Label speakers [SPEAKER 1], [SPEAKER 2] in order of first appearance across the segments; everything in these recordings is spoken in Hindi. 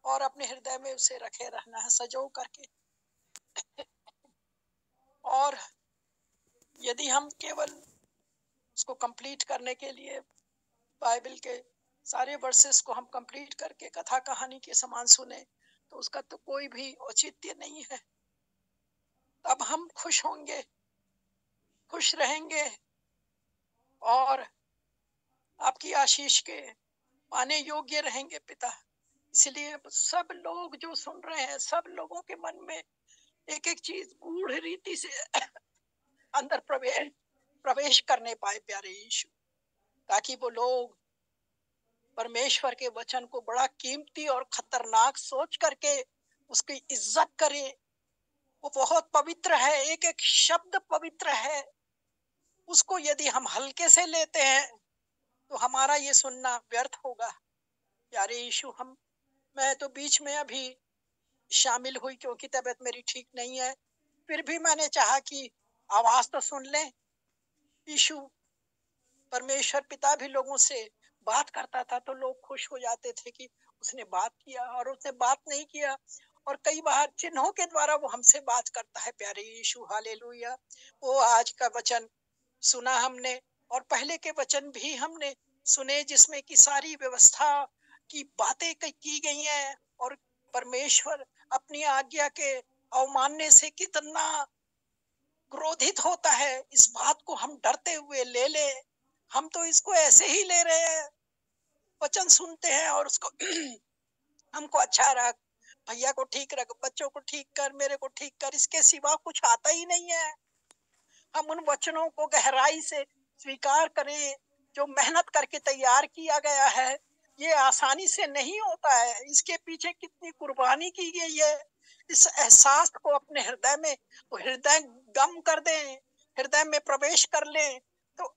[SPEAKER 1] और अपने हृदय में उसे रखे रहना है सजो करके। और यदि हम केवल उसको कंप्लीट करने के लिए बाइबल के सारे वर्सेस को हम कंप्लीट करके कथा कहानी के समान सुने तो उसका तो कोई भी औचित्य नहीं है। तब हम खुश होंगे, खुश रहेंगे और आपकी आशीष के पाने योग्य रहेंगे पिता। इसलिए सब लोग जो सुन रहे हैं, सब लोगों के मन में एक एक चीज गूढ़ रीति से अंदर प्रवेश करने पाए प्यारे यीशु, ताकि वो लोग परमेश्वर के वचन को बड़ा कीमती और खतरनाक सोच करके उसकी इज्जत करें। वो बहुत पवित्र है, एक एक शब्द पवित्र है। उसको यदि हम हल्के से लेते हैं तो हमारा ये सुनना व्यर्थ होगा। प्यारे यीशु, मैं तो बीच में अभी शामिल हुई क्योंकि तबीयत मेरी ठीक नहीं है, फिर भी मैंने चाहा कि आवाज तो सुन लें। यीशु परमेश्वर पिता भी लोगों से बात करता था तो लोग खुश हो जाते थे कि उसने बात किया, और उसने बात नहीं किया और कई बार चिन्हों के द्वारा वो हमसे बात करता है। प्यारे यीशु, हालेलुया। वो आज का वचन सुना हमने और पहले के वचन भी हमने सुने जिसमें कि सारी व्यवस्था की बातें की गई हैं और परमेश्वर अपनी आज्ञा के अवमानने से कितना क्रोधित होता है। इस बात को हम डरते हुए ले ले, हम तो इसको ऐसे ही ले रहे हैं, वचन सुनते हैं और उसको हमको अच्छा रख, भैया को ठीक रख, बच्चों को ठीक कर, मेरे को ठीक कर, इसके सिवा कुछ आता ही नहीं है। हम उन वचनों को गहराई से स्वीकार करें जो मेहनत करके तैयार किया गया है। ये आसानी से नहीं होता है, इसके पीछे कितनी कुर्बानी की गई है। इस एहसास को अपने हृदय में हृदय गम कर दें, हृदय में प्रवेश कर लें तो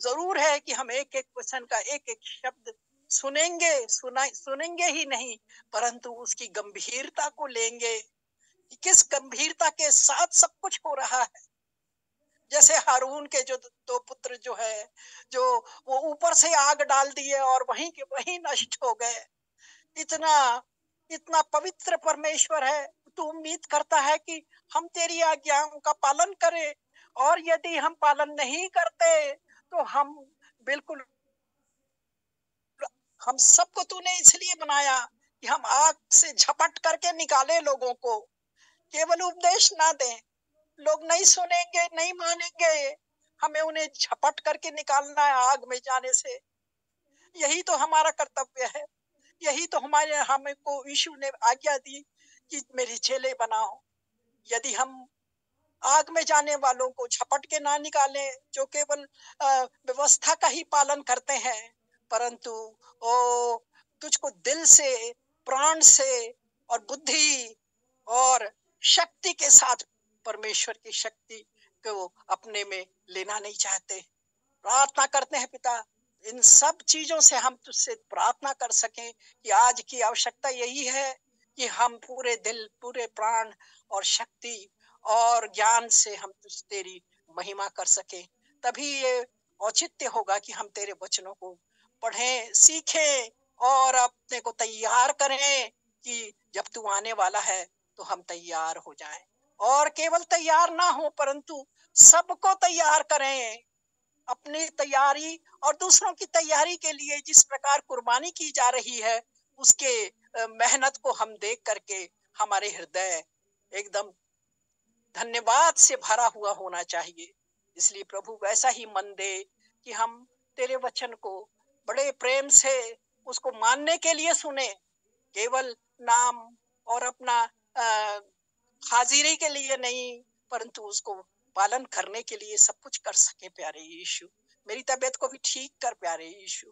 [SPEAKER 1] जरूर है कि हम एक एक वचन का एक एक शब्द सुनेंगे, सुनेंगे ही नहीं परंतु उसकी गंभीरता को लेंगे। किस गंभीरता के साथ सब कुछ हो रहा है। जैसे हारून के जो दो पुत्र जो है, जो वो ऊपर से आग डाल दिए और वहीं के वहीं नष्ट हो गए। इतना इतना पवित्र परमेश्वर है, तू उम्मीद करता है कि हम तेरी आज्ञाओं का पालन करें, और यदि हम पालन नहीं करते तो बिल्कुल हम सबको तूने इसलिए बनाया कि हम आग से झपट करके निकाले लोगों को, केवल उपदेश ना दें। लोग नहीं सुनेंगे, नहीं मानेंगे, हमें उन्हें झपट करके निकालना है आग में जाने से। यही तो हमारा कर्तव्य है, यही तो हमें को यीशु ने आज्ञा दी कि मेरे चेले बनाओ। यदि हम आग में जाने वालों को झपट के ना निकालें जो केवल व्यवस्था का ही पालन करते हैं, परंतु ओ तुझको दिल से, प्राण से और बुद्धि और शक्ति के साथ परमेश्वर की शक्ति को अपने में लेना नहीं चाहते। प्रार्थना करते हैं पिता, इन सब चीजों से हम तुझसे प्रार्थना कर सकें कि आज की आवश्यकता यही है कि हम पूरे दिल, पूरे प्राण और शक्ति और ज्ञान से हम तेरी महिमा कर सकें। तभी ये औचित्य होगा कि हम तेरे वचनों को पढ़ें, सीखें और अपने को तैयार करें कि जब तू आने वाला है तो हम तैयार हो जाएं। और केवल तैयार ना हो परंतु सबको तैयार करें। अपनी तैयारी और दूसरों की तैयारी के लिए जिस प्रकार कुर्बानी की जा रही है उसके मेहनत को हम देख करके हमारे हृदय एकदम धन्यवाद से भरा हुआ होना चाहिए। इसलिए प्रभु वैसा ही मन दे कि हम तेरे वचन को बड़े प्रेम से उसको मानने के लिए सुने, केवल नाम और अपना हाजिरी के लिए नहीं परंतु उसको पालन करने के लिए सब कुछ कर सके। प्यारे यीशु, मेरी तबीयत को भी ठीक कर प्यारे यीशु,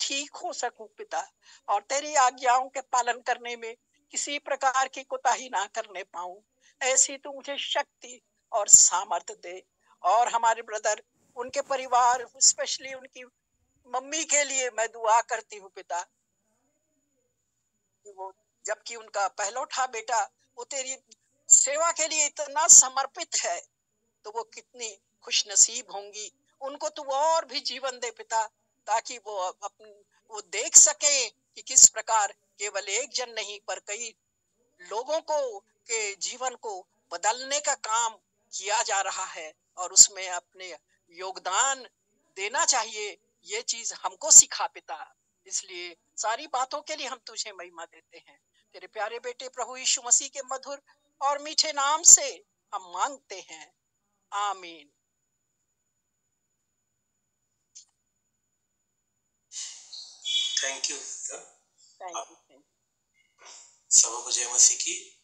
[SPEAKER 1] ठीक हो सकूं पिता, और तेरी आज्ञाओं के पालन करने में किसी प्रकार की कोताही ना करने पाऊं, ऐसी तू मुझे शक्ति और सामर्थ्य दे। और हमारे ब्रदर, उनके परिवार, स्पेशली उनकी मम्मी के लिए मैं दुआ करती हूँ पिता, वो जबकि उनका पहलौठा बेटा वो तेरी सेवा के लिए इतना समर्पित है तो वो कितनी खुश नसीब होंगी। उनको तू और भी जीवन दे पिता, ताकि वो देख सके कि किस प्रकार केवल एक जन नहीं पर कई लोगों को के जीवन को बदलने का काम किया जा रहा है और उसमें अपने योगदान देना चाहिए। ये चीज हमको सिखा पिता, इसलिए सारी बातों के लिए हम तुझे महिमा देते हैं। तेरे प्यारे बेटे प्रभु यीशु मसीह के मधुर और मीठे नाम से हम मांगते हैं, आमीन।
[SPEAKER 2] Thank you.
[SPEAKER 1] Thank you.
[SPEAKER 2] सबको जय मसीह की।